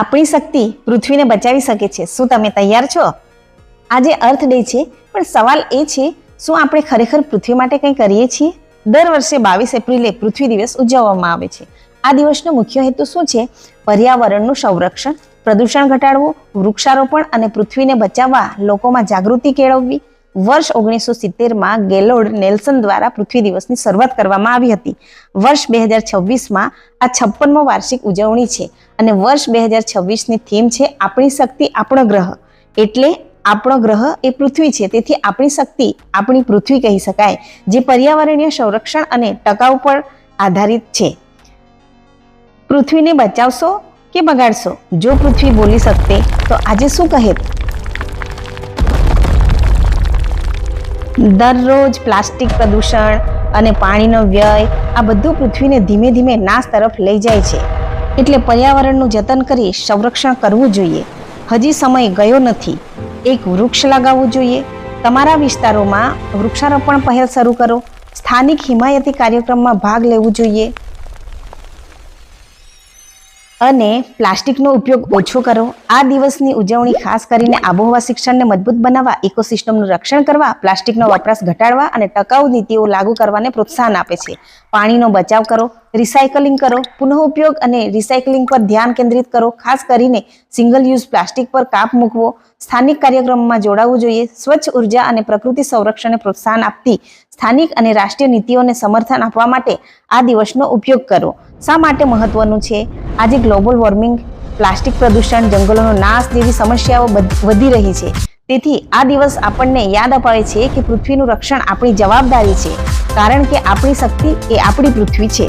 આપણી શક્તિ પૃથ્વીને બચાવી શકે છે. શું તમે તૈયાર છો? આજે અર્થ ડે છે, પણ સવાલ એ છે, શું આપણે ખરેખર પૃથ્વી માટે કંઈ કરીએ છીએ? દર વર્ષે 22 એપ્રિલે પૃથ્વી દિવસ ઉજવવામાં આવે છે. આ દિવસનો મુખ્ય હેતુ શું છે? પર્યાવરણનું સંરક્ષણ, પ્રદૂષણ ઘટાડવું, વૃક્ષારોપણ અને પૃથ્વીને બચાવવા લોકોમાં જાગૃતિ કેળવવી. વર્ષ 1970માં ગેલોર્ડ નેલ્સન દ્વારા પૃથ્વી દિવસની શરૂઆત કરવામાં આવી હતી. વર્ષ 2026માં આ 56મો વાર્ષિક ઉજવણી છે અને વર્ષ 2026ની થીમ છે આપણી શક્તિ આપણો ગ્રહ. એટલે આપણો ગ્રહ એ પૃથ્વી છે, તેથી આપણી શક્તિ આપણી પૃથ્વી કહી શકાય, જે પર્યાવરણીય સંરક્ષણ અને ટકાઉ પર આધારિત છે. પૃથ્વીને બચાવશો કે બગાડશો? જો પૃથ્વી બોલી શકતે તો આજે શું કહેત? દરરોજ પ્લાસ્ટિક પ્રદૂષણ અને પાણીનો વ્યય, આ બધું પૃથ્વીને ધીમે ધીમે નાશ તરફ લઈ જાય છે. એટલે પર્યાવરણનું જતન કરી સંરક્ષણ કરવું જોઈએ. હજી સમય ગયો નથી. એક વૃક્ષ લગાવવું જોઈએ. તમારા વિસ્તારોમાં વૃક્ષારોપણ પહેલ શરૂ કરો. સ્થાનિક હિમાયતી કાર્યક્રમમાં ભાગ લેવું જોઈએ અને પ્લાસ્ટિકનો ઉપયોગ ઓછો કરો. આ દિવસની ઉજવણી ખાસ કરીને આબોહવા શિક્ષણને મજબૂત બનાવવા, ઇકોસિસ્ટમનું રક્ષણ કરવા, પ્લાસ્ટિકનો વપરાશ ઘટાડવા અને ટકાઉ નીતિઓ લાગુ કરવાને પ્રોત્સાહન આપે છે. પાણીનો બચાવ કરો, રિસાયકલિંગ કરો, પુનઃઉપયોગ અને રિસાયકલિંગ પર ધ્યાન કેન્દ્રિત કરો. ખાસ કરીને સિંગલ યુઝ પ્લાસ્ટિક પર કાપ મૂકવો. સ્થાનિક કાર્યક્રમમાં જોડાવવું જોઈએ. સ્વચ્છ ઉર્જા અને પ્રકૃતિ સંરક્ષણને પ્રોત્સાહન આપતી સ્થાનિક અને રાષ્ટ્રીય નીતિઓને સમર્થન આપવા માટે આ દિવસનો ઉપયોગ કરો. શા માટે મહત્વનું છે? આજે ગ્લોબલ વોર્મિંગ, પ્લાસ્ટિક પ્રદૂષણ, જંગલોનો નાશ જેવી સમસ્યાઓ વધી રહી છે. તેથી આ દિવસ આપણને યાદ અપાવે છે કે પૃથ્વીનું રક્ષણ આપણી જવાબદારી છે, કારણ કે આપણી શક્તિ એ આપણી પૃથ્વી છે.